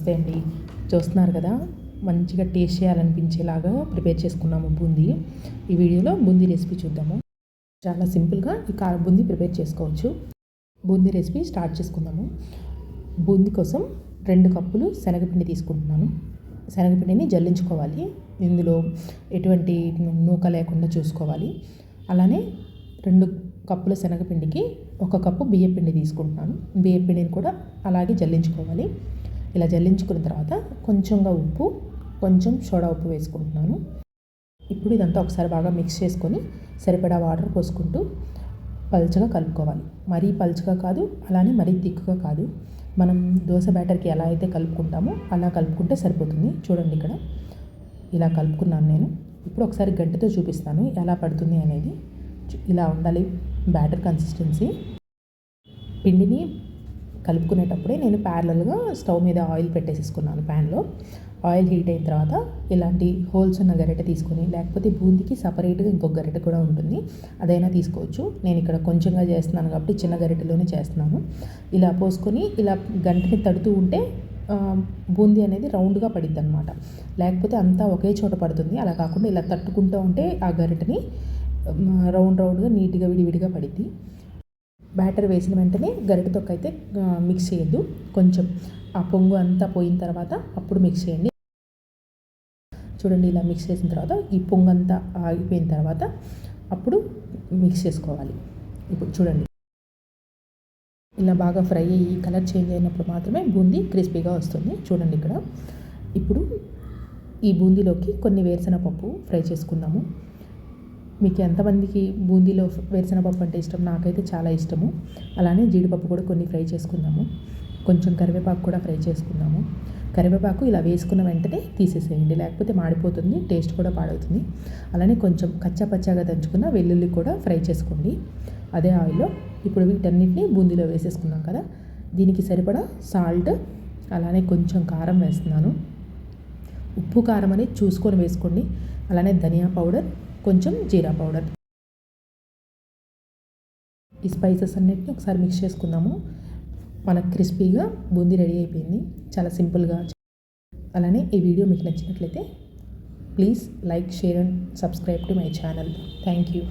నమస్తే అండి. చూస్తున్నారు కదా, మంచిగా టేస్ట్ చేయాలనిపించేలాగా ప్రిపేర్ చేసుకున్నాము బూందీ. ఈ వీడియోలో బూందీ రెసిపీ చూద్దాము. చాలా సింపుల్గా ఈ కార బూందీ ప్రిపేర్ చేసుకోవచ్చు. బూందీ రెసిపీ స్టార్ట్ చేసుకుందాము. బూందీ కోసం 2 కప్పులు శనగపిండి తీసుకుంటున్నాను. శనగపిండిని జల్లించుకోవాలి. ఇందులో ఎటువంటి నూక లేకుండా చూసుకోవాలి. అలానే 2 కప్పుల శనగపిండికి 1 కప్పు బియ్యపిండి తీసుకుంటున్నాను. బియ్యపిండిని కూడా అలాగే జల్లించుకోవాలి. ఇలా జల్లించుకున్న తర్వాత కొంచెంగా ఉప్పు, కొంచెం సోడా ఉప్పు వేసుకుంటున్నాను. ఇప్పుడు ఇదంతా ఒకసారి బాగా మిక్స్ చేసుకొని సరిపడా వాటర్ పోసుకుంటూ పల్చగా కలుపుకోవాలి. మరీ పల్చగా కాదు, అలానే మరీ థిక్గా కాదు. మనం దోశ బ్యాటర్కి ఎలా అయితే కలుపుకుంటామో అలా కలుపుకుంటే సరిపోతుంది. చూడండి, ఇక్కడ ఇలా కలుపుకున్నాను నేను. ఇప్పుడు ఒకసారి గంటెతో చూపిస్తాను ఎలా పడుతుంది అనేది. ఇలా ఉండాలి బ్యాటర్ కన్సిస్టెన్సీ. పిండిని కలుపుకునేటప్పుడే నేను ప్యారలల్గా స్టవ్ మీద ఆయిల్ పెట్టేసుకున్నాను. ప్యాన్లో ఆయిల్ హీట్ అయిన తర్వాత ఇలాంటి హోల్స్ ఉన్న గరిటె తీసుకొని, లేకపోతే బూందీకి సపరేట్గా ఇంకొక గరిటె కూడా ఉంటుంది, అదైనా తీసుకోవచ్చు. నేను ఇక్కడ కొంచెంగా చేస్తున్నాను కాబట్టి చిన్న గరిటెలోనే చేస్తున్నాను. ఇలా పోసుకొని ఇలా గంటని తడుతూ ఉంటే బూందీ అనేది రౌండ్గా పడిద్ది అనమాట. లేకపోతే అంతా ఒకే చోట పడుతుంది. అలా కాకుండా ఇలా తట్టుకుంటూ ఉంటే ఆ గరిటెని రౌండ్గా నీట్గా విడివిడిగా పడిద్ది. బ్యాటర్ వేసిన వెంటనే గరిటెతో అయితే మిక్స్ చేయొద్దు. కొంచెం ఆ పొంగు అంతా పోయిన తర్వాత అప్పుడు మిక్స్ చేయండి. చూడండి, ఇలా మిక్స్ చేసిన తర్వాత ఈ పొంగు అంతా ఆగిపోయిన తర్వాత అప్పుడు మిక్స్ చేసుకోవాలి. ఇప్పుడు చూడండి, ఇలా బాగా ఫ్రై అయ్యి కలర్ చేంజ్ అయినప్పుడు మాత్రమే బూందీ క్రిస్పీగా వస్తుంది. చూడండి ఇక్కడ. ఇప్పుడు ఈ బూందీలోకి కొన్ని వేరుశనగపప్పు ఫ్రై చేసుకుందాము. మీకు ఎంతమందికి బూందీలో వేరుశనగపప్పు అంటే ఇష్టం? నాకైతే చాలా ఇష్టము. అలానే జీడిపప్పు కూడా కొన్ని ఫ్రై చేసుకుందాము. కొంచెం కరివేపాకు కూడా ఫ్రై చేసుకుందాము. కరివేపాకు ఇలా వేసుకున్న వెంటనే తీసేసేయండి, లేకపోతే మాడిపోతుంది, టేస్ట్ కూడా పాడవుతుంది. అలానే కొంచెం కచ్చాపచ్చాగా దంచుకున్న వెల్లుల్లి కూడా ఫ్రై చేసుకోండి అదే ఆయిల్లో. ఇప్పుడు వీటన్నిటిని బూందీలో వేసేసుకున్నాం కదా, దీనికి సరిపడా సాల్ట్, అలానే కొంచెం కారం వేస్తున్నాను. ఉప్పు కారం అనేది చూసుకొని వేసుకోండి. అలానే ధనియా పౌడర్, కొంచెం జీరా పౌడర్. ఈ స్పైసెస్ అన్నిటిని ఒకసారి మిక్స్ చేసుకుందాము. మనకు క్రిస్పీగా బూందీ రెడీ అయిపోయింది, చాలా సింపుల్గా. అలానే ఈ వీడియో మీకు నచ్చినట్లయితే please like, share and subscribe to my channel. Thank you.